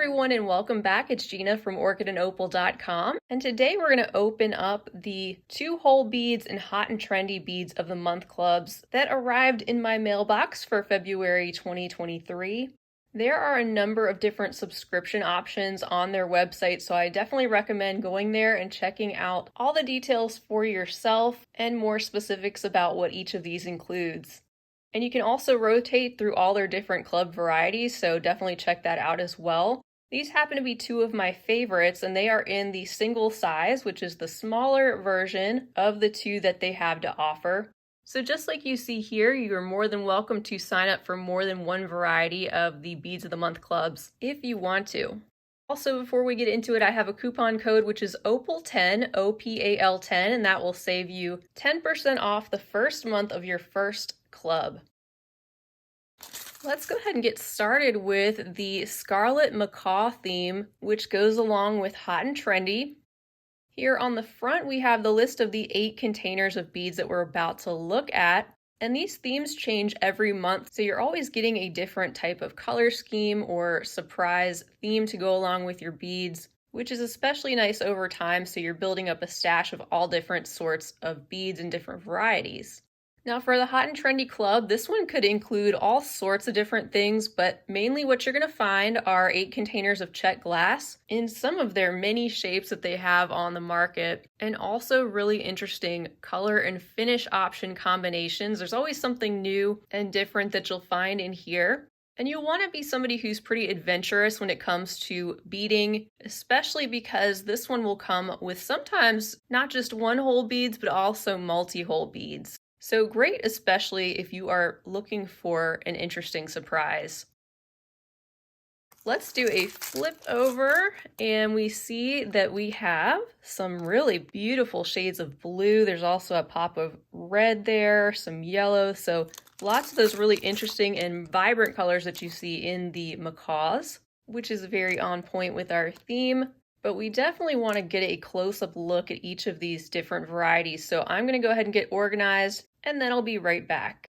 everyone and welcome back. It's Gina from orchidandopal.com, and today we're going to open up the 2-hole beads and hot and trendy beads of the month clubs that arrived in my mailbox for February 2023. There are a number of different subscription options on their website, so I definitely recommend going there and checking out all the details for yourself and more specifics about what each of these includes. And you can also rotate through all their different club varieties, so definitely check that out as well. These happen to be two of my favorites, and they are in the single size, which is the smaller version of the two that they have to offer. So just like you see here, you are more than welcome to sign up for more than one variety of the Beads of the Month clubs if you want to. Also, before we get into it, I have a coupon code which is OPAL10, OPAL10, and that will save you 10% off the first month of your first club. Let's go ahead and get started with the Scarlet Macaw theme, which goes along with Hot and Trendy. Here on the front, we have the list of the 8 containers of beads that we're about to look at. And these themes change every month, so you're always getting a different type of color scheme or surprise theme to go along with your beads, which is especially nice over time, so you're building up a stash of all different sorts of beads and different varieties. Now for the Hot and Trendy Club, this one could include all sorts of different things, but mainly what you're going to find are 8 containers of check glass in some of their many shapes that they have on the market, and also really interesting color and finish option combinations. There's always something new and different that you'll find in here. And you'll want to be somebody who's pretty adventurous when it comes to beading, especially because this one will come with sometimes not just 1-hole beads, but also multi-hole beads. So great, especially if you are looking for an interesting surprise. Let's do a flip over, and we see that we have some really beautiful shades of blue. There's also a pop of red there, some yellow, so lots of those really interesting and vibrant colors that you see in the macaws, which is very on point with our theme. But we definitely want to get a close-up look at each of these different varieties. So I'm going to go ahead and get organized, and then I'll be right back.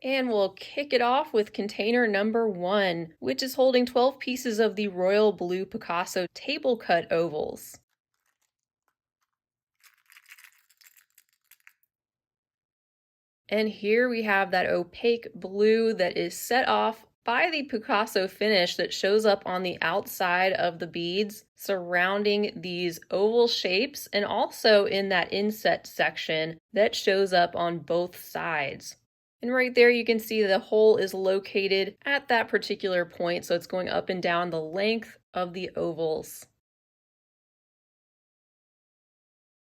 And we'll kick it off with container number 1, which is holding 12 pieces of the royal blue Picasso table cut ovals. And here we have that opaque blue that is set off by the Picasso finish that shows up on the outside of the beads surrounding these oval shapes, and also in that inset section that shows up on both sides. And right there you can see the hole is located at that particular point, so it's going up and down the length of the ovals.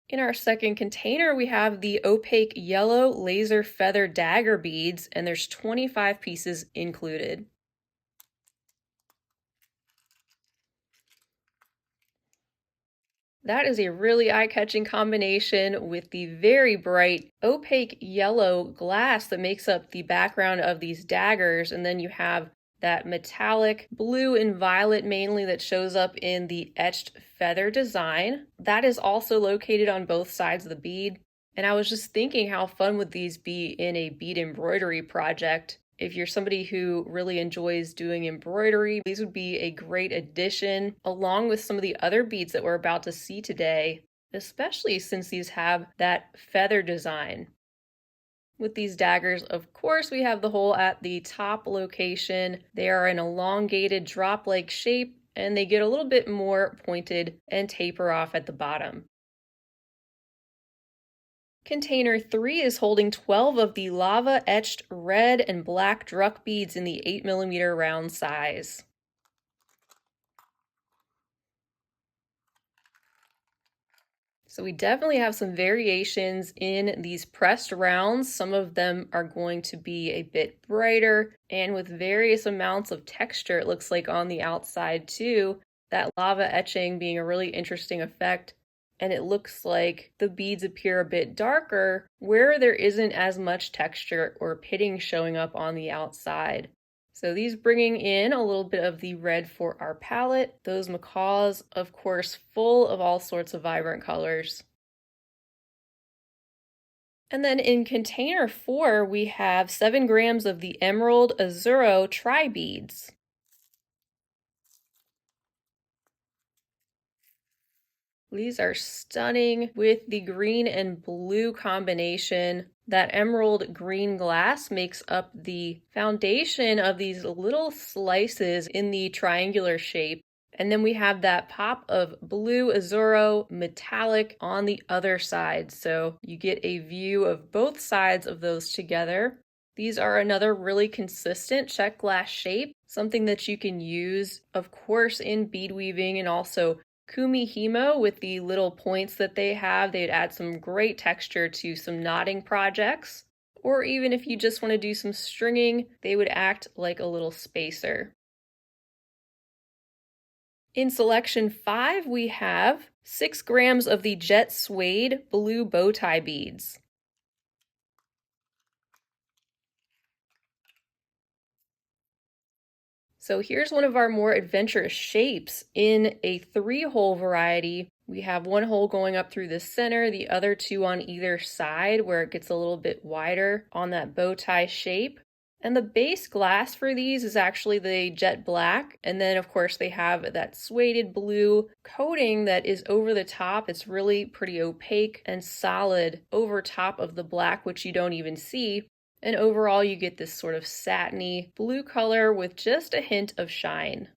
In our second container, we have the opaque yellow laser feather dagger beads, and there's 25 pieces included. That is a really eye-catching combination with the very bright opaque yellow glass that makes up the background of these daggers, and then you have that metallic blue and violet mainly that shows up in the etched feather design. That is also located on both sides of the bead. And I was just thinking, how fun would these be in a bead embroidery project? If you're somebody who really enjoys doing embroidery, these would be a great addition, along with some of the other beads that we're about to see today, especially since these have that feather design. With these daggers, of course, we have the hole at the top location. They are an elongated drop-like shape, and they get a little bit more pointed and taper off at the bottom. Container 3 is holding 12 of the lava-etched red and black druck beads in the 8mm round size. So we definitely have some variations in these pressed rounds. Some of them are going to be a bit brighter and with various amounts of texture, it looks like on the outside too. That lava etching being a really interesting effect. And it looks like the beads appear a bit darker where there isn't as much texture or pitting showing up on the outside. So these bringing in a little bit of the red for our palette. Those macaws, of course, full of all sorts of vibrant colors. And then in container 4, we have 7 grams of the Emerald Zoro tri beads. These are stunning with the green and blue combination. That emerald green glass makes up the foundation of these little slices in the triangular shape. And then we have that pop of blue Zoro metallic on the other side. So you get a view of both sides of those together. These are another really consistent check glass shape, something that you can use, of course, in bead weaving and also kumihimo with the little points that they have. They'd add some great texture to some knotting projects. Or even if you just want to do some stringing, they would act like a little spacer. In selection 5, we have 6 grams of the Jet Suede blue bow tie beads. So here's one of our more adventurous shapes in a 3-hole variety. We have 1 hole going up through the center, the other 2 on either side where it gets a little bit wider on that bow tie shape. And the base glass for these is actually the jet black. And then, of course, they have that suede blue coating that is over the top. It's really pretty opaque and solid over top of the black, which you don't even see. And overall, you get this sort of satiny blue color with just a hint of shine.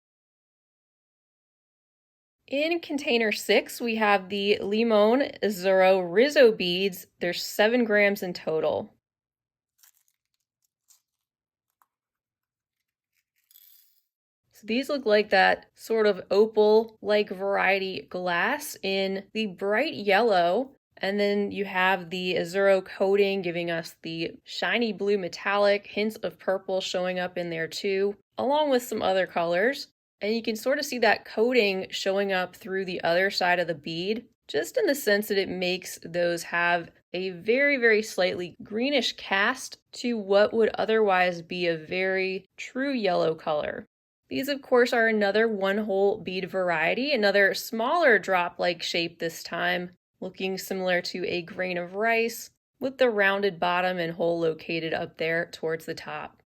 In container 6, we have the Limon Zoro Rizzo beads. There's 7 grams in total. So these look like that sort of opal-like variety glass in the bright yellow. And then you have the Zoro coating giving us the shiny blue metallic, hints of purple showing up in there too, along with some other colors. And you can sort of see that coating showing up through the other side of the bead, just in the sense that it makes those have a very, very slightly greenish cast to what would otherwise be a very true yellow color. These, of course, are another 1-hole bead variety, another smaller drop-like shape this time, looking similar to a grain of rice, with the rounded bottom and hole located up there towards the top.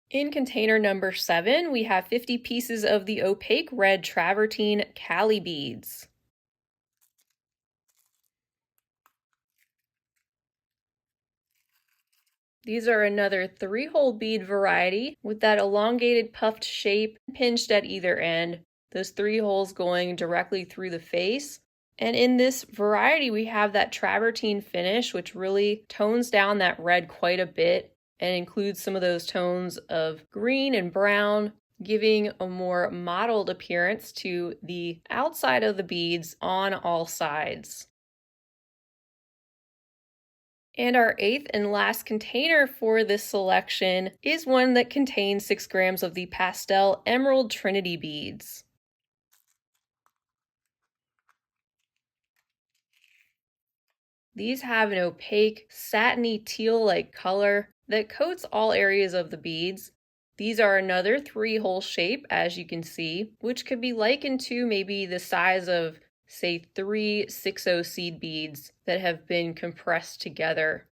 In container number 7, we have 50 pieces of the opaque red travertine Cali beads. These are another 3-hole bead variety with that elongated puffed shape pinched at either end, those 3 holes going directly through the face. And in this variety, we have that travertine finish, which really tones down that red quite a bit and includes some of those tones of green and brown, giving a more mottled appearance to the outside of the beads on all sides. And our 8th and last container for this selection is one that contains 6 grams of the pastel Emerald Trinity beads. These have an opaque, satiny teal-like color that coats all areas of the beads. These are another 3-hole shape, as you can see, which could be likened to maybe the size of, say, 3 6/0 seed beads that have been compressed together.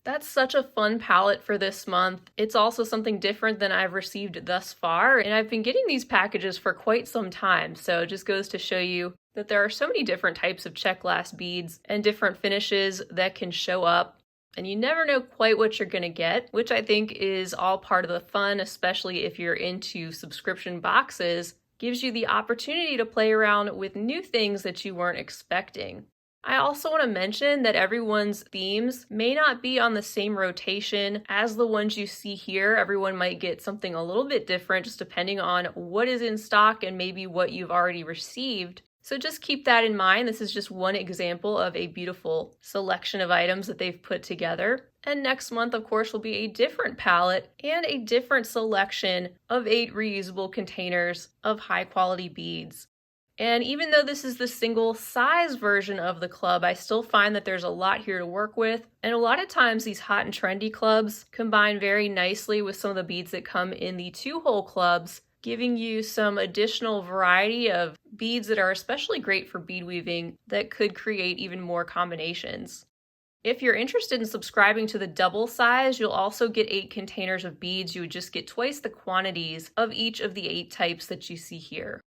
That's such a fun palette for this month. It's also something different than I've received thus far, and I've been getting these packages for quite some time, so it just goes to show you that there are so many different types of check glass beads and different finishes that can show up, and you never know quite what you're gonna get, which I think is all part of the fun, especially if you're into subscription boxes. Gives you the opportunity to play around with new things that you weren't expecting. I also want to mention that everyone's themes may not be on the same rotation as the ones you see here. Everyone might get something a little bit different just depending on what is in stock and maybe what you've already received. So just keep that in mind. This is just one example of a beautiful selection of items that they've put together. And next month, of course, will be a different palette and a different selection of 8 reusable containers of high quality beads. And even though this is the single size version of the club, I still find that there's a lot here to work with. And a lot of times these hot and trendy clubs combine very nicely with some of the beads that come in the 2-hole clubs, giving you some additional variety of beads that are especially great for bead weaving that could create even more combinations. If you're interested in subscribing to the double size, you'll also get 8 containers of beads. You would just get twice the quantities of each of the 8 types that you see here.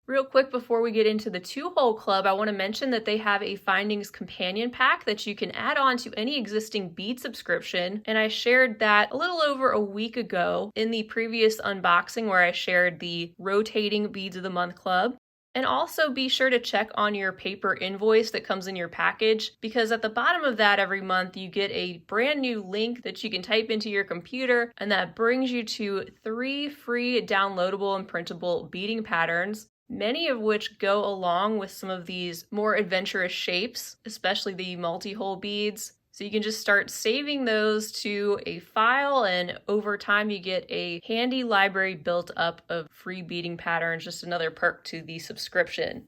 Real quick before we get into the 2-hole club, I want to mention that they have a Findings companion pack that you can add on to any existing bead subscription, and I shared that a little over a week ago in the previous unboxing where I shared the rotating Beads of the Month club. And also be sure to check on your paper invoice that comes in your package, because at the bottom of that every month you get a brand new link that you can type into your computer, and that brings you to 3 free downloadable and printable beading patterns, many of which go along with some of these more adventurous shapes, especially the multi-hole beads. So you can just start saving those to a file, and over time you get a handy library built up of free beading patterns, just another perk to the subscription.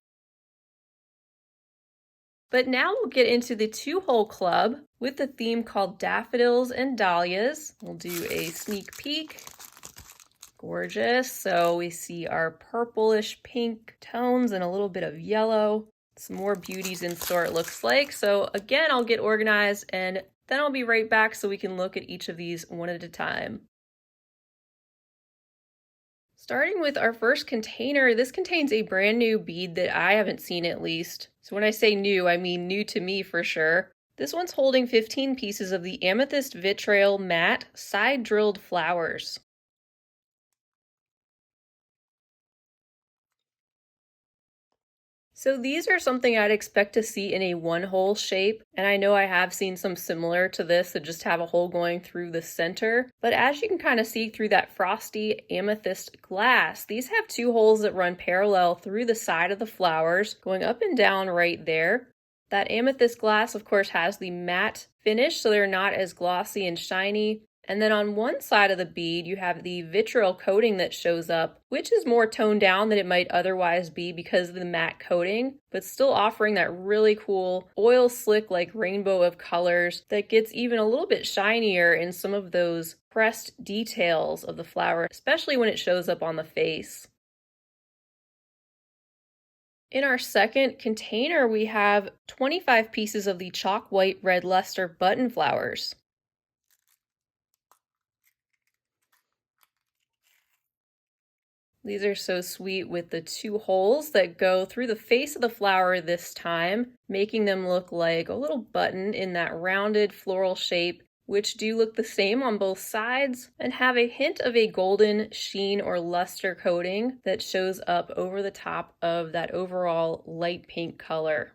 But now we'll get into the 2-hole club with the theme called Daffodils and Dahlias. We'll do a sneak peek. Gorgeous. So we see our purplish pink tones and a little bit of yellow. Some more beauties in store, it looks like. So again, I'll get organized and then I'll be right back so we can look at each of these one at a time. Starting with our first container, this contains a brand new bead that I haven't seen at least. So when I say new, I mean new to me for sure. This one's holding 15 pieces of the Amethyst Vitrail Matte Side Drilled Flowers. So these are something I'd expect to see in a 1-hole shape, and I know I have seen some similar to this that just have a hole going through the center, but as you can kind of see through that frosty amethyst glass, these have 2 holes that run parallel through the side of the flowers, going up and down right there. That amethyst glass, of course, has the matte finish, so they're not as glossy and shiny. And then on one side of the bead, you have the vitriol coating that shows up, which is more toned down than it might otherwise be because of the matte coating, but still offering that really cool oil slick like rainbow of colors that gets even a little bit shinier in some of those pressed details of the flower, especially when it shows up on the face. In our second container, we have 25 pieces of the chalk white red luster button flowers. These are so sweet with the 2 holes that go through the face of the flower this time, making them look like a little button in that rounded floral shape, which do look the same on both sides and have a hint of a golden sheen or luster coating that shows up over the top of that overall light pink color.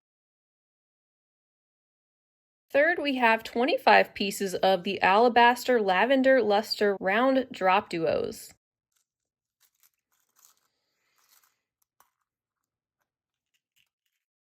Third, we have 25 pieces of the Alabaster Lavender Luster Round Drop Duos.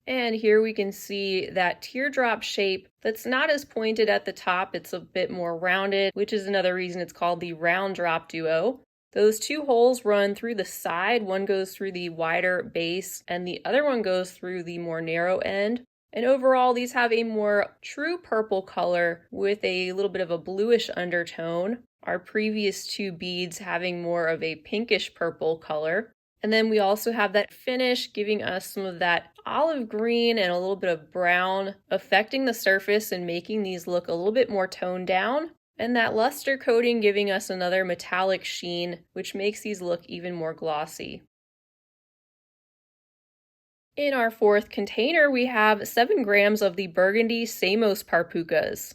And here we can see that teardrop shape that's not as pointed at the top, it's a bit more rounded, which is another reason it's called the round drop duo. Those 2 holes run through the side, one goes through the wider base and the other one goes through the more narrow end. And overall, these have a more true purple color with a little bit of a bluish undertone. Our previous 2 beads having more of a pinkish purple color. And then we also have that finish giving us some of that olive green and a little bit of brown, affecting the surface and making these look a little bit more toned down. And that luster coating giving us another metallic sheen, which makes these look even more glossy. In our fourth container, we have 7 grams of the burgundy Samos Parpukas.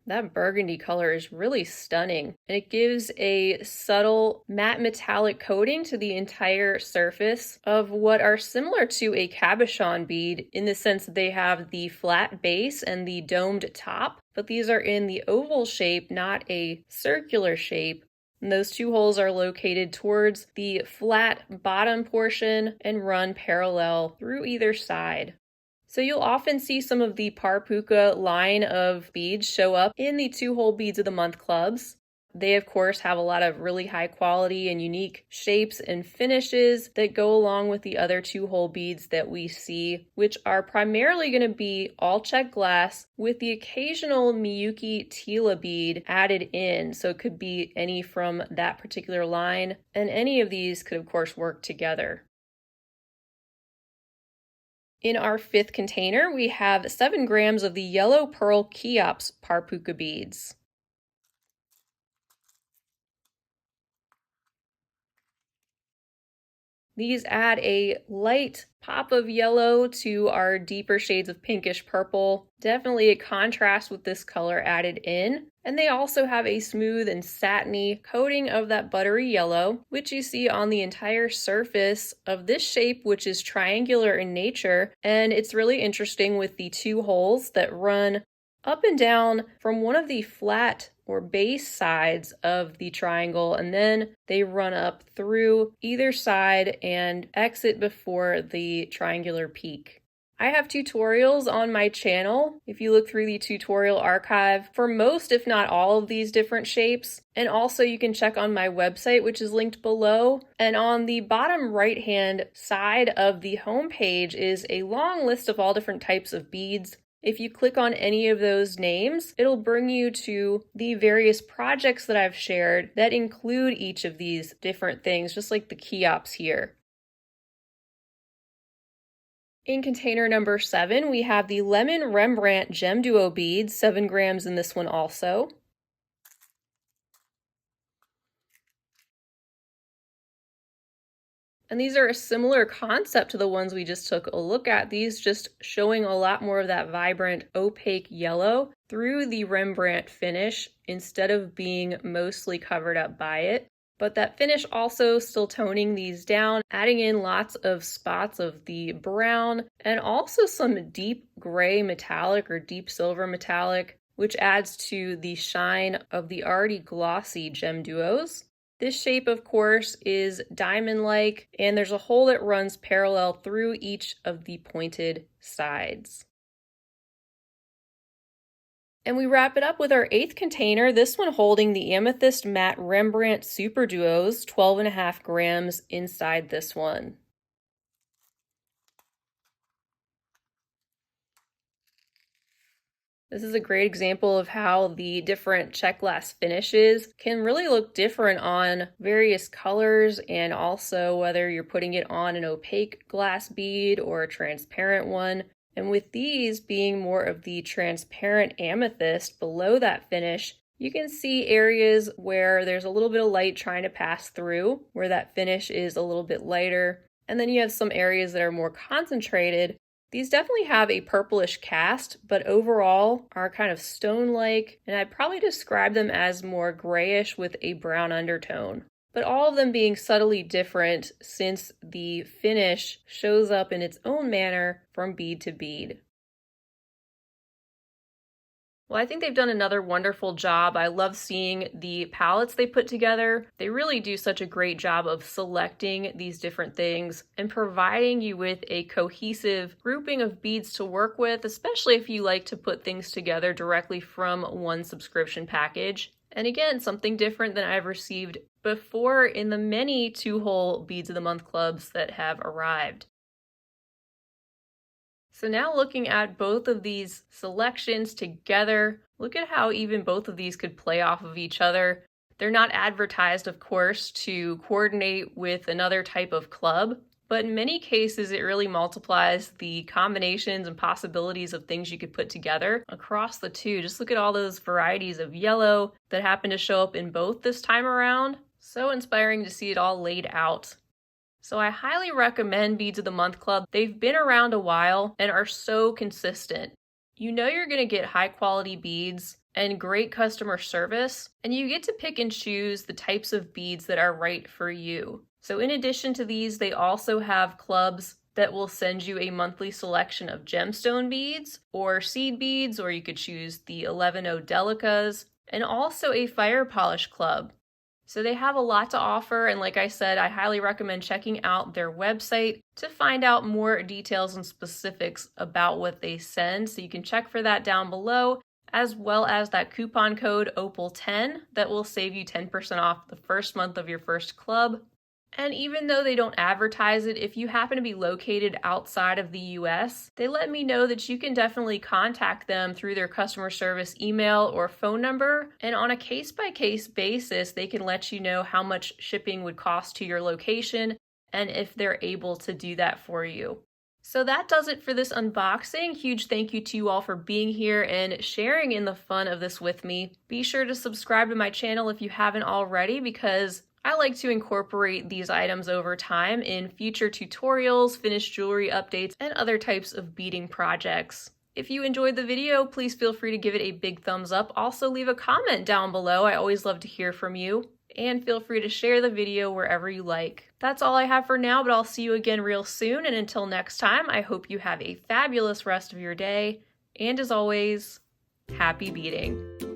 That burgundy color is really stunning, and it gives a subtle matte metallic coating to the entire surface of what are similar to a cabochon bead in the sense that they have the flat base and the domed top, but these are in the oval shape, not a circular shape. And those 2 holes are located towards the flat bottom portion and run parallel through either side. So you'll often see some of the Parpuka line of beads show up in the 2-hole Beads of the Month clubs. They, of course, have a lot of really high quality and unique shapes and finishes that go along with the other 2-hole beads that we see, which are primarily going to be all check glass with the occasional Miyuki Tila bead added in. So it could be any from that particular line, and any of these could, of course, work together. In our 5th container, we have 7 grams of the yellow pearl Samos Parpukas beads. These add a light pop of yellow to our deeper shades of pinkish purple. Definitely a contrast with this color added in. And they also have a smooth and satiny coating of that buttery yellow, which you see on the entire surface of this shape, which is triangular in nature. And it's really interesting with the 2 holes that run up and down from one of the flat or base sides of the triangle, and then they run up through either side and exit before the triangular peak. I have tutorials on my channel, if you look through the tutorial archive, for most if not all of these different shapes. And also you can check on my website, which is linked below. And on the bottom right hand side of the home page is a long list of all different types of beads. If you click on any of those names, it'll bring you to the various projects that I've shared that include each of these different things, just like the Samos here. In container number 7, we have the Lemon Rembrandt Gem Duo beads, 7 grams in this one also. And these are a similar concept to the ones we just took a look at. These just showing a lot more of that vibrant opaque yellow through the Rembrandt finish instead of being mostly covered up by it. But that finish also still toning these down, adding in lots of spots of the brown and also some deep gray metallic or deep silver metallic, which adds to the shine of the already glossy gem duos. This shape, of course, is diamond-like, and there's a hole that runs parallel through each of the pointed sides. And we wrap it up with our 8th container, this one holding the Amethyst Matte Rembrandt Super Duos, 12.5 grams inside this one. This is a great example of how the different check glass finishes can really look different on various colors, and also whether you're putting it on an opaque glass bead or a transparent one. And with these being more of the transparent amethyst below that finish, you can see areas where there's a little bit of light trying to pass through, where that finish is a little bit lighter. And then you have some areas that are more concentrated. These definitely have a purplish cast, but overall are kind of stone-like, and I'd probably describe them as more grayish with a brown undertone. But all of them being subtly different since the finish shows up in its own manner from bead to bead. Well, I think they've done another wonderful job. I love seeing the palettes they put together. They really do such a great job of selecting these different things and providing you with a cohesive grouping of beads to work with, especially if you like to put things together directly from one subscription package. And again, something different than I've received before in the many 2-hole Beads of the Month clubs that have arrived. So now looking at both of these selections together, look at how even both of these could play off of each other. They're not advertised, of course, to coordinate with another type of club, but in many cases it really multiplies the combinations and possibilities of things you could put together across the two. Just look at all those varieties of yellow that happen to show up in both this time around. So inspiring to see it all laid out. So I highly recommend Beads of the Month Club. They've been around a while and are so consistent. You know you're going to get high quality beads and great customer service, and you get to pick and choose the types of beads that are right for you. So in addition to these, they also have clubs that will send you a monthly selection of gemstone beads or seed beads, or you could choose the 11O Delicas, and also a fire polish club. So they have a lot to offer, and like I said, I highly recommend checking out their website to find out more details and specifics about what they send. So you can check for that down below, as well as that coupon code OPAL10 that will save you 10% off the first month of your first club. And even though they don't advertise it, if you happen to be located outside of the US, they let me know that you can definitely contact them through their customer service email or phone number. And on a case-by-case basis, they can let you know how much shipping would cost to your location and if they're able to do that for you. So that does it for this unboxing. Huge thank you to you all for being here and sharing in the fun of this with me. Be sure to subscribe to my channel if you haven't already, because I like to incorporate these items over time in future tutorials, finished jewelry updates, and other types of beading projects. If you enjoyed the video, please feel free to give it a big thumbs up. Also leave a comment down below. I always love to hear from you. And feel free to share the video wherever you like. That's all I have for now, but I'll see you again real soon. And until next time, I hope you have a fabulous rest of your day. And as always, happy beading.